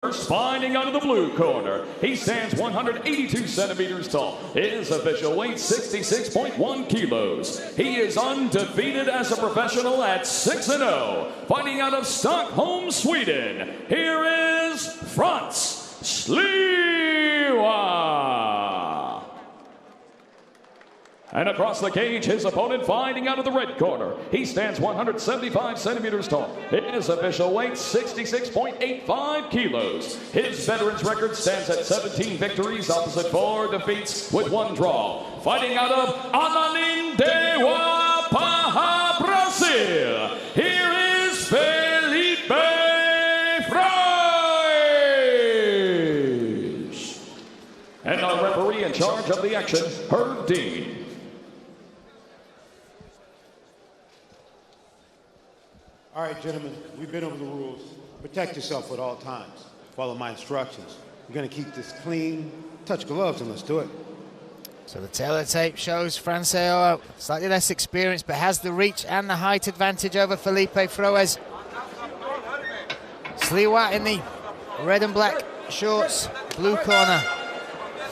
Fighting out of the blue corner, he stands 182 centimeters tall. His official weight 66.1 kilos. He is undefeated as a professional at 6-0. Fighting out of Stockholm, Sweden, here is Frantz Slioa. And across the cage, his opponent fighting out of the red corner. He stands 175 centimeters tall. His official weight, 66.85 kilos. His veteran's record stands at 17 victories, opposite 4 defeats with 1 draw. Fighting out of Ananindeua, Brazil, here is Felipe Froes. And our referee in charge of the action, Herb Dean. All right, gentlemen, we've been over the rules. Protect yourself at all times. Follow my instructions. We're going to keep this clean. Touch gloves and let's do it. So the tape shows Frantz slightly less experienced, but has the reach and the height advantage over Felipe Froes. Slioa in the red and black shorts, blue corner.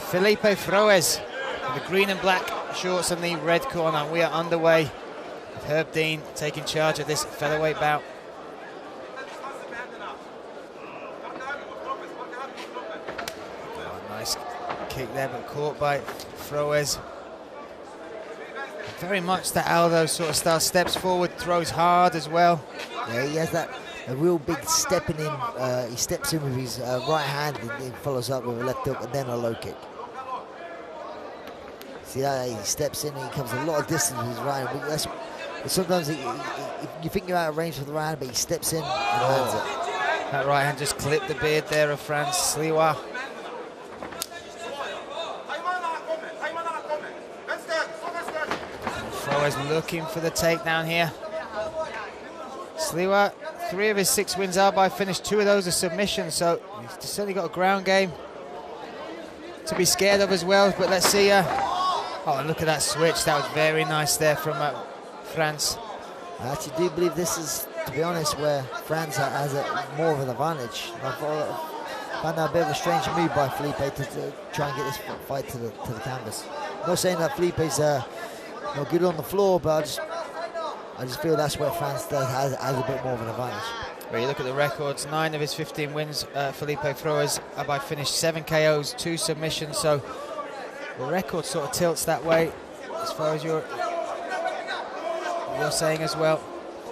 Felipe Froes in the green and black shorts and the red corner. We are underway. Herb Dean taking charge of this featherweight bout. Oh, nice kick there, but caught by Froes. Very much that Aldo sort of style, steps forward, throws hard as well. Yeah, he has that a real big stepping in. He steps in with his right hand and then follows up with a left hook and then a low kick. See that he steps in and he comes a lot of distance with his right hand. That's, sometimes you think you're out of range for the right hand, but he steps in and lands it. That right hand just clipped the beard there of Frantz Slioa. Froes looking for the takedown here. Slioa, 3 of his 6 wins are by finish, 2 of those are submissions, so he's certainly got a ground game to be scared of as well. But let's see. Oh, look at that switch. That was very nice there from Frantz. I actually do believe this is, to be honest, where Frantz has more of an advantage. I found that a bit of a strange move by Felipe to try and get this fight to the canvas. I'm not saying that Felipe's not good on the floor, but I just feel that's where Frantz has a bit more of an advantage. Well, you look at the records, 9 of his 15 wins, Felipe Froes are by finish, 7 KOs, 2 submissions, so the record sort of tilts that way as far as you're saying as well.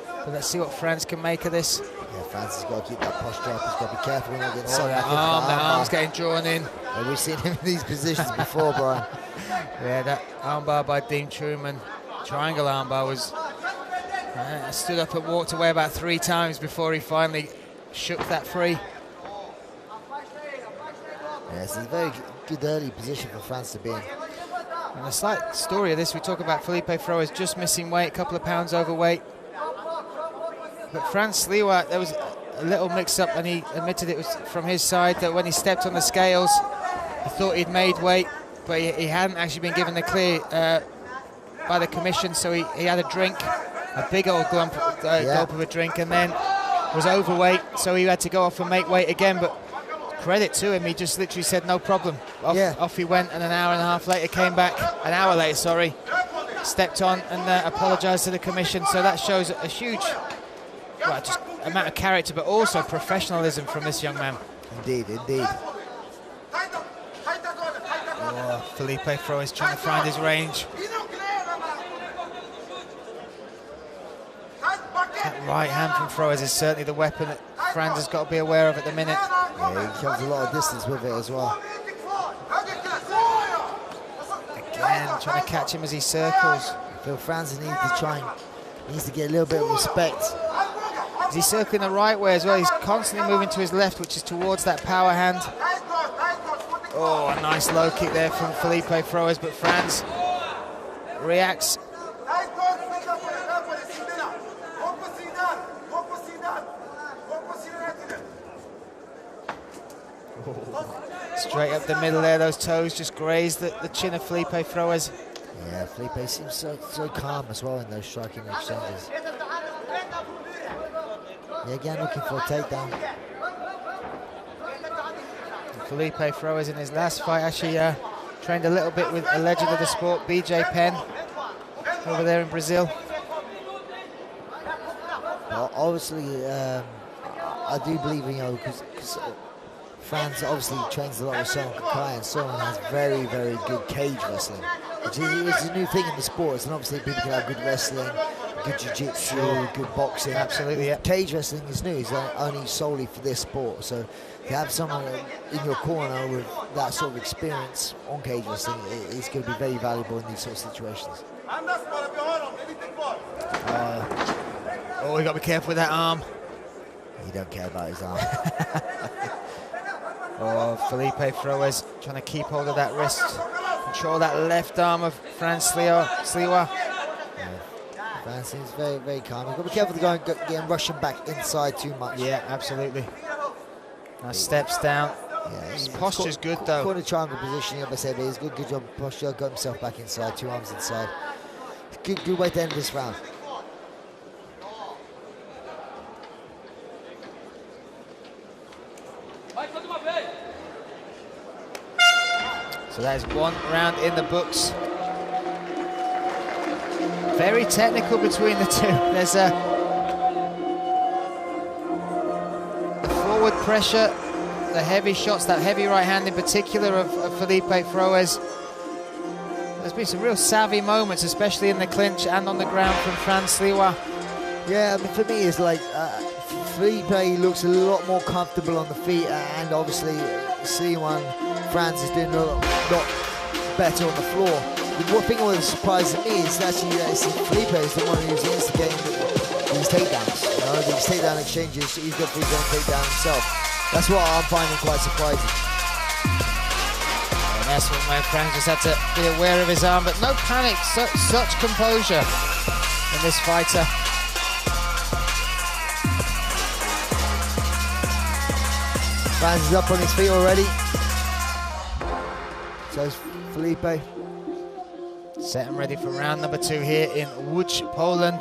But let's see what Frantz can make of this. Yeah, Frantz has got to keep that posture up. He's got to be careful when he gets the arm's getting drawn in. Yeah, we've seen him in these positions before, Brian. Yeah, that armbar by Dean Truman, triangle armbar, was stood up and walked away about 3 times before he finally shook that free. Yeah, it's a very good early position for Frantz to be in. And a slight story of this, we talk about Felipe Froes just missing weight, a couple of pounds overweight. But Frantz Slioa, there was a little mix-up, and he admitted it was from his side, that when he stepped on the scales, he thought he'd made weight, but he hadn't actually been given the clear by the commission, so he had a drink, a big old gulp of a drink, and then was overweight, so he had to go off and make weight again. But credit to him, he just literally said no problem. Off he went, and an hour and a half later came back, an hour later, sorry, stepped on and apologised to the commission. So that shows a huge, well, just amount of character, but also professionalism from this young man. Indeed, indeed. Oh, Felipe Froes trying to find his range. That right hand from Froes is certainly the weapon that Frantz has got to be aware of at the minute. Yeah, he covers a lot of distance with it as well. Again, trying to catch him as he circles. I feel Frantz needs to get a little bit of respect. He's circling the right way as well. He's constantly moving to his left, which is towards that power hand. Oh, a nice low kick there from Felipe Froes, but Frantz reacts. Straight up the middle there, those toes just grazed the chin of Felipe Froes. Yeah, Felipe seems so calm as well in those striking exchanges. Yeah, again looking for a takedown. Felipe Froes in his last fight actually trained a little bit with a legend of the sport, BJ Penn, over there in Brazil. Well, obviously, I do believe, you know, because Frantz obviously trains a lot with Someone Kakai, and Someone has very, very good cage wrestling, which is a new thing in the sports. And obviously, people can have good wrestling, good jiu-jitsu, good boxing. Absolutely, yeah. Cage wrestling is new. It's only solely for this sport. So to have someone in your corner with that sort of experience on cage wrestling is going to be very valuable in these sort of situations. Oh, we got to be careful with that arm. He don't care about his arm. Oh, Felipe Froes trying to keep hold of that wrist, control that left arm of Frantz Slioa. Frantz seems very, very calm. You've got to be careful to get rushing back inside too much. Yeah, absolutely. Now steps down. Yeah, his posture's good though. Corner triangle positioning, I said, but he's good job posture. Got himself back inside, 2 arms inside. Good way to end this round. So that is 1 round in the books. Very technical between the two. There's the forward pressure, the heavy shots, that heavy right hand in particular of Felipe Froes. There's been some real savvy moments, especially in the clinch and on the ground from Frantz Slioa. Yeah, I mean, for me, it's like Felipe looks a lot more comfortable on the feet, and obviously Slioa, Frantz is doing a lot better on the floor. The one thing that was surprising me is actually that Felipe is the one who's instigating these takedowns. You know, these takedown exchanges, he's got his own takedown himself. That's what I'm finding quite surprising. And that's when Frantz just had to be aware of his arm, but no panic, such composure in this fighter. Frantz is up on his feet already. So is Felipe. Set and ready for round number 2 here in Łódź, Poland.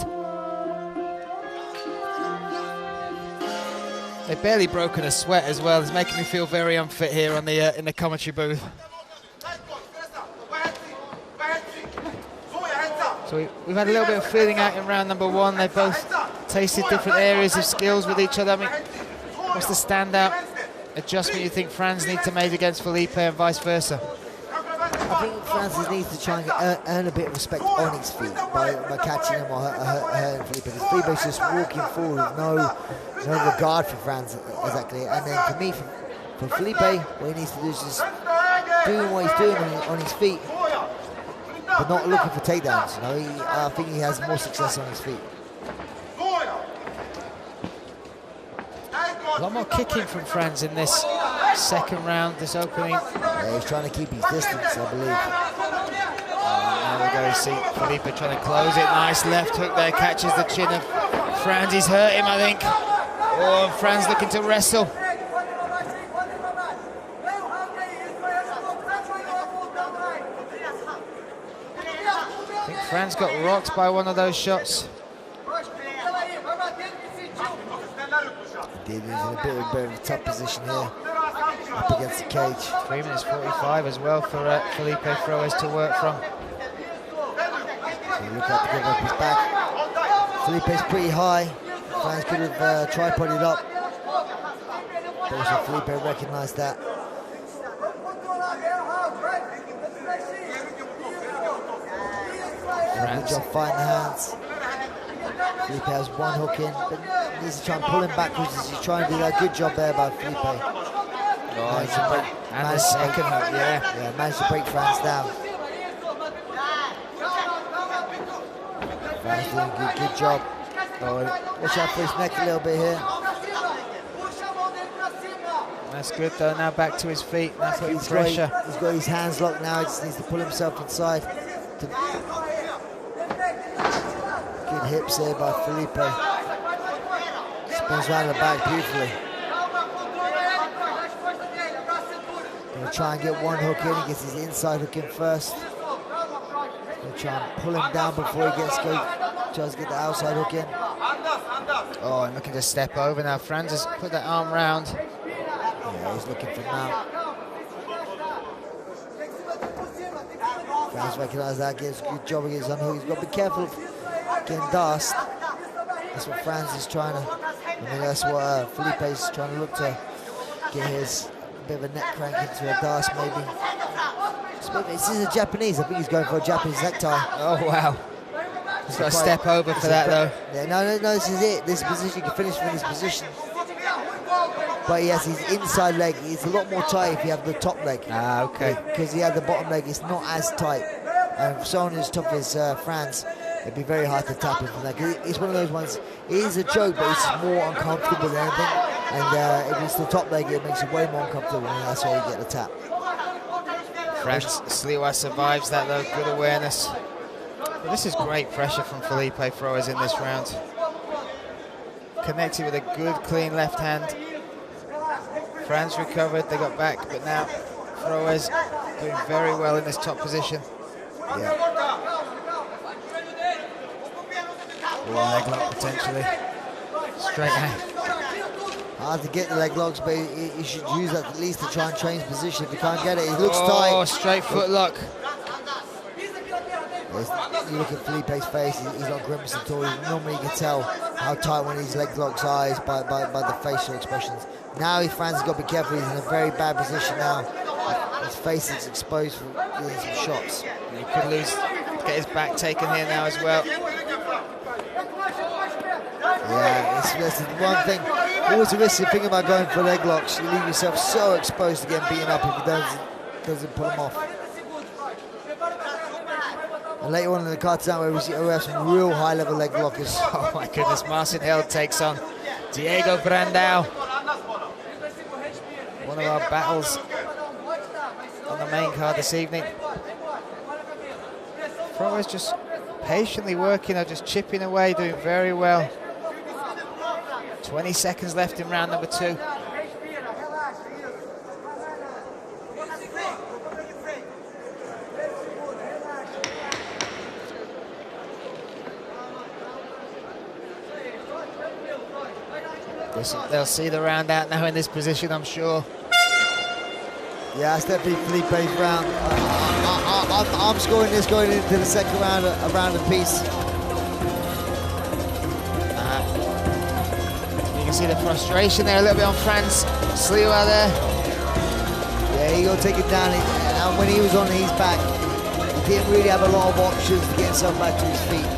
They've barely broken a sweat as well. It's making me feel very unfit here on the in the commentary booth. So we've had a little bit of feeling out in round number 1. They both tasted different areas of skills with each other. I mean, what's the standout adjustment you think Frantz needs to make against Felipe and vice versa? I think Frantz needs to try and earn a bit of respect on his feet by catching him or hurting Felipe. Because Felipe's just walking forward with no regard for Frantz exactly. And then for me, for Felipe, what he needs to do is just doing what he's doing on his feet, but not looking for takedowns. You know, I think he has more success on his feet. A lot more kicking from Frantz in this second round, this opening. Yeah, he's trying to keep his distance, I believe. Now we go see Felipe trying to close it. Nice left hook there, catches the chin of Frantz. He's hurt him, I think. Oh, Frantz looking to wrestle. I think Frantz got rocked by one of those shots. He's in a bit of a tough position here, up against the cage. 3 minutes 45 as well for Felipe Froes to work from. So he looked like to give up his back. Felipe's pretty high. Frantz could have tripoded up. But also Felipe recognised that. Good job fighting the hands. Felipe has one hook in, but needs to try and pull him backwards as he's trying to do that. Good job there by Felipe. Oh, and the second hook, yeah. Yeah, managed to break Frantz down. Frantz doing a good job. Oh, watch out for his neck a little bit here. That's good though, now back to his feet, now putting pressure. He's got his hands locked now, he just needs to pull himself inside. Good hips there by Felipe. Spins around the back beautifully. Gonna try and get one hook in, he gets his inside hook in first. Gonna try and pull him down before he tries to get the outside hook in. Oh, and looking to step over now. Frantz has put that arm round. Yeah, he's looking for mount. Franz recognises that, gets a good job against unhook. He's got to be careful of getting dust. That's what Frantz is trying to, I mean, that's what Felipe's trying to look to get his bit of a neck crank into a dust, maybe. This is a Japanese. I think he's going for a Japanese necktie. Oh, wow. He's got to step over for that, though. Yeah, no, this is it. This position, you can finish from this position. But yes, his inside leg is a lot more tight if you have the top leg. Ah, okay. Because he had the bottom leg, it's not as tight. And for someone as tough as Frantz, it'd be very hard to tap him from that. It's one of those ones, it is a joke, but it's more uncomfortable than anything. And if it's the top leg, it makes it way more uncomfortable, and that's why you get the tap. Frantz, Slioa survives that, though. Good awareness. But this is great pressure from Felipe Froes in this round. Connected with a good, clean left hand. Frantz recovered, they got back, but now Froes doing very well in this top position. Yeah. Leg lock potentially. Straight hand. Hard to get the leg locks, but you should use that at least to try and change position. If you can't get it, it looks tight. Oh, straight foot lock. You look at Felipe's face, he's not grimacing at all. Normally you can tell how tight one of these leg locks are by the facial expressions. Now Frantz has got to be careful, he's in a very bad position now. His face is exposed for doing some shots. He could lose, get his back taken here now as well. Yeah, that's the one thing. Always a risky thing about going for leg locks. You leave yourself so exposed to getting beaten up if he doesn't pull them off. And later on in the card tonight, we have some real high-level leg lockers. Oh my goodness, Marcin Held takes on Diego Brandao. One of our battles on the main card this evening. Froes just patiently working, or just chipping away, doing very well. 20 seconds left in round number 2. They'll see the round out now in this position, I'm sure. Yeah, it's definitely Felipe's round. I'm scoring this going into the second round, a round apiece. You can see the frustration there a little bit on Frantz. Slioa there. Yeah, he got to take it down. And when he was on his back, he didn't really have a lot of options to get himself back to his feet.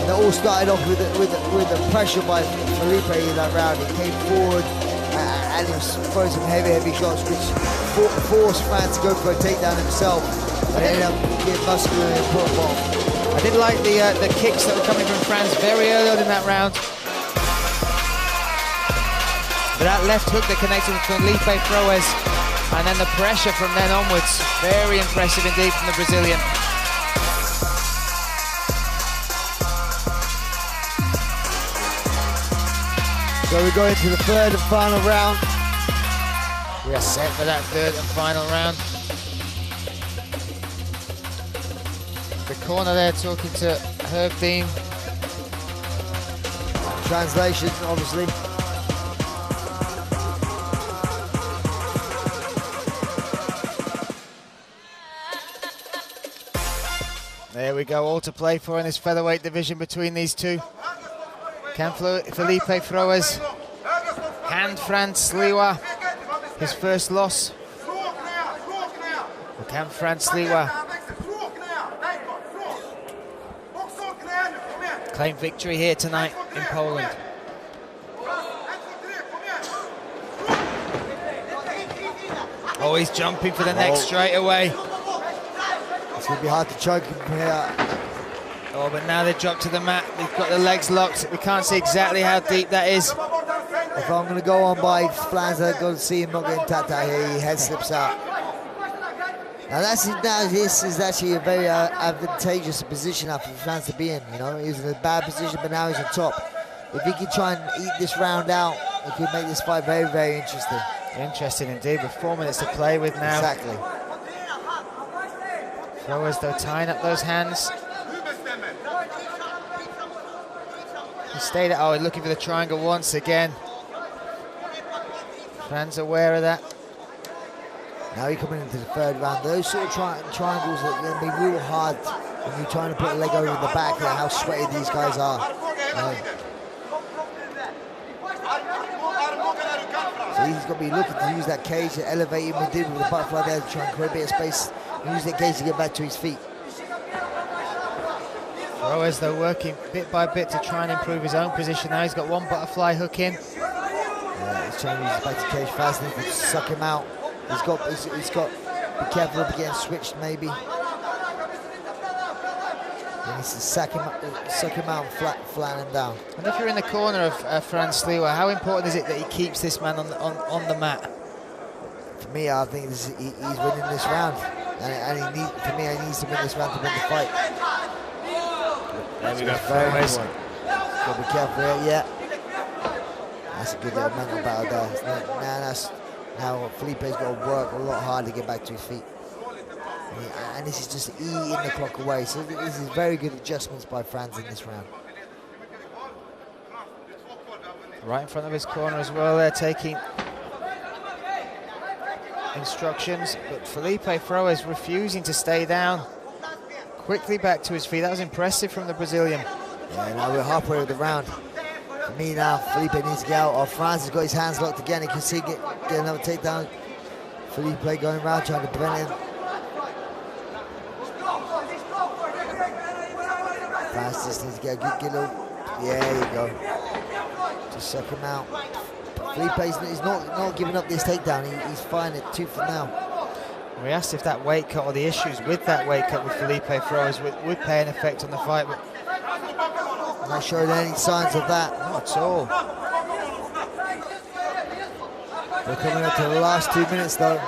And it all started off with the pressure by Felipe in that round. He came forward and he was throwing some heavy shots, which forced Frantz to go for a takedown himself. And ended up getting muscular and put him off. I did like the kicks that were coming from Frantz very early on in that round. But that left hook that connected with Felipe Froes, and then the pressure from then onwards, very impressive indeed from the Brazilian. So we go into the third and final round. We are set for that third and final round. The corner there talking to Herb Dean. Translation, obviously. There we go, all to play for in this featherweight division between these two. Can Felipe Froes hand Frantz Slioa his first loss? Or can Frantz Slioa claim victory here tonight in Poland? Oh, he's jumping for the neck straight away. It's going to be hard to choke him here. Oh, but now they've dropped to the mat. They've got the legs locked. We can't see exactly how deep that is. If I'm going to go on by plans, I've got to see him not getting tapped out here. He head slips out. Now this is actually a very advantageous position now for Frantz to be in. You know, he was in a bad position, but now he's on top. If he could try and eat this round out, it could make this fight very, very interesting. Interesting indeed, with 4 minutes to play with now. Exactly. Froes though tying up those hands. He stayed at, oh, looking for the triangle once again. Frantz aware of that. Now you're coming into the third round. Those sort of triangles are going to be real hard when you're trying to put a leg over the back and how sweaty these guys are. So he's going to be looking to use that cage to elevate him. He did with the butterfly there to try and create a bit of space and use that cage to get back to his feet. Froes, though, working bit by bit to try and improve his own position. Now he's got one butterfly hook in. Yeah, he's trying to use his back to cage fast enough to suck him out. He's got be careful of getting switched maybe. He needs to suck him out and flatten him down. And if you're in the corner of Frantz Slioa, how important is it that he keeps this man on the mat? For me, I think he's winning this round. And he needs to win this round to win the fight. There we go, Froes. Got to be careful here, yeah. That's a good little mental battle there. Now Felipe's got to work a lot harder to get back to his feet. And this is just eating the clock away. So this is very good adjustments by Frantz in this round. Right in front of his corner as well, they're taking instructions, but Felipe Froes refusing to stay down. Quickly back to his feet. That was impressive from the Brazilian. Yeah, now we're halfway with the round. For me now, Felipe needs to get out. Or Frantz has got his hands locked again. He can see get another takedown. Felipe going around trying to prevent him. Frantz just needs to get a good little. Yeah, there you go. Just suck him out. Felipe's he's not giving up this takedown. He's fine at 2 for now. We asked if that weight cut or the issues with that weight cut with Felipe Froes would pay an effect on the fight, but not showing any signs of that. Not at all. We're coming up to the last 2 minutes though.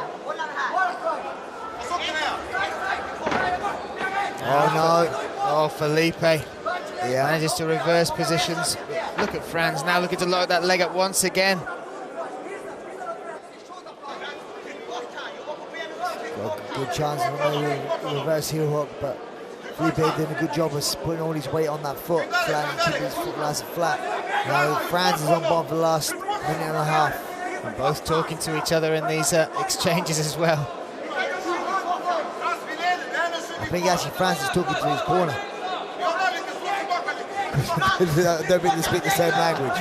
Oh no. Oh, Felipe. Yeah. Manages to reverse positions. Look at Frantz now looking to load that leg up once again. Good chance of a reverse heel hook, but Felipe did a good job of putting all his weight on that foot, keeping his foot nice and flat. Now Frantz is on bottom for the last minute and a half. And both talking to each other in these exchanges as well. I think actually Frantz is talking to his corner. I don't think they speak the same language.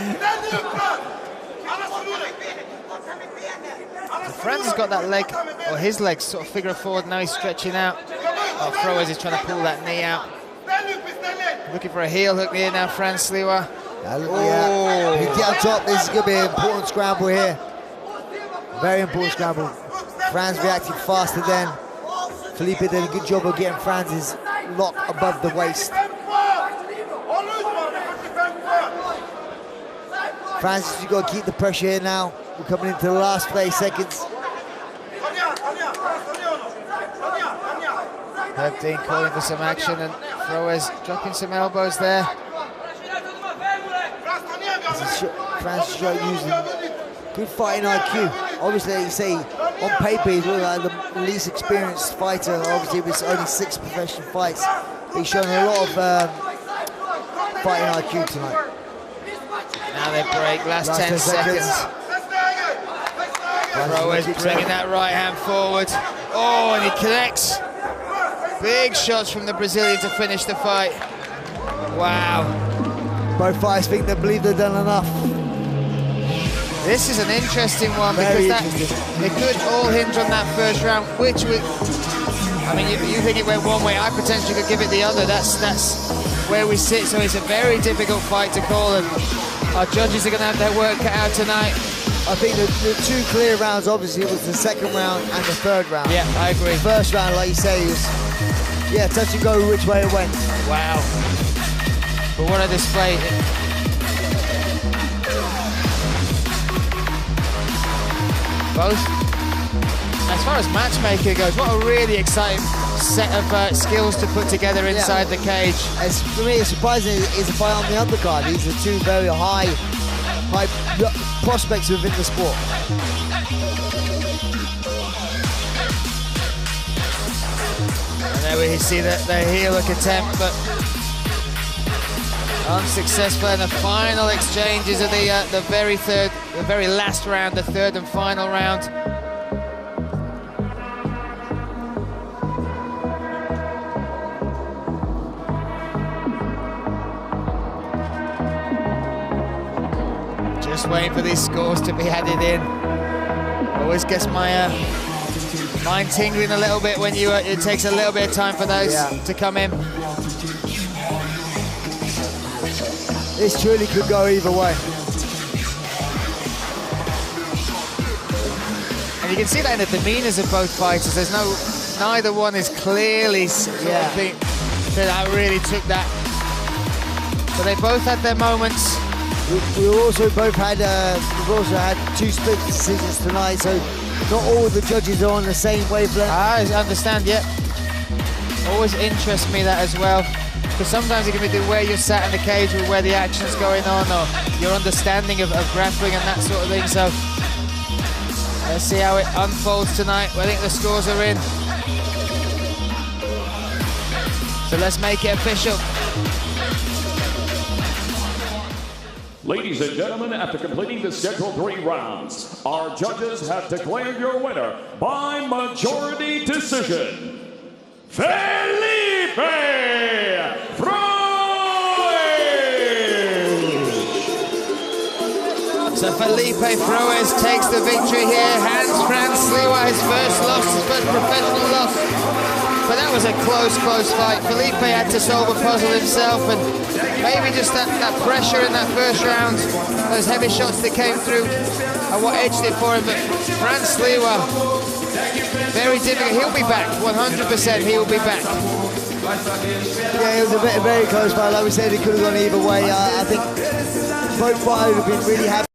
Frantz has got that leg, or his legs sort of figure forward, now he's stretching out. Oh, Froes is trying to pull that knee out. Looking for a heel hook here now, Frantz Slioa. Yeah, he get on top, this is going to be an important scramble here. Very important scramble. Frantz reacted faster then. Felipe did a good job of getting Frantz's lock above the waist. Frantz, you've got to keep the pressure here now. We're coming into the last 30 seconds. Herb Dean calling for some action and Froes dropping some elbows there. Frantz is using good fighting IQ. Obviously, you say on paper he's like the least experienced fighter. Obviously, with only 6 professional fights, he's shown a lot of fighting IQ tonight. Now they break, last 10 seconds. Froes bringing that right hand forward. Oh, and he connects. Big shots from the Brazilian to finish the fight. Wow. Both fighters think they believe they've done enough. This is an interesting one because it could all hinge on that first round, which would, I mean, you think it went one way, I potentially could give it the other. That's where we sit, so it's a very difficult fight to call, and our judges are going to have their work cut out tonight. I think the 2 clear rounds, obviously, was the 2nd round and the 3rd round. Yeah, I agree. The first round, like you say, is, yeah, touch and go which way it went. Wow. But what a display. Both, as far as matchmaking goes, what a really exciting set of skills to put together inside the cage. For me, it's surprising it's a fight on the undercard. These are 2 very high prospects within the sport. And there we see the heel hook attempt, but unsuccessful in the final exchanges of the very last round, the 3rd and final round. just waiting for these scores to be added in. Always gets my mind tingling a little bit when it takes a little bit of time for those to come in. This truly could go either way. And you can see that in the demeanors of both fighters. There's neither one is clearly saying, I really took that. But they both had their moments. We've also had 2 split decisions tonight, so not all the judges are on the same wavelength. I understand, yeah. Always interests me that as well. Because sometimes it can be where you're sat in the cage with where the action's going on, or your understanding of grappling and that sort of thing. So let's see how it unfolds tonight. I think the scores are in. So let's make it official. Ladies and gentlemen, after completing the scheduled 3 rounds, our judges have declared your winner by majority decision, Felipe Froes! So Felipe Froes takes the victory here, hands Frantz Slioa his first loss, his first professional loss. But that was a close fight. Felipe had to solve a puzzle himself, and maybe just that pressure in that first round, those heavy shots that came through are what edged it for him. But Frantz Slioa, very difficult. He'll be back, 100%. He will be back. Yeah, it was a very close fight. Like we said, it could have gone either way. I think both fighters have been really happy.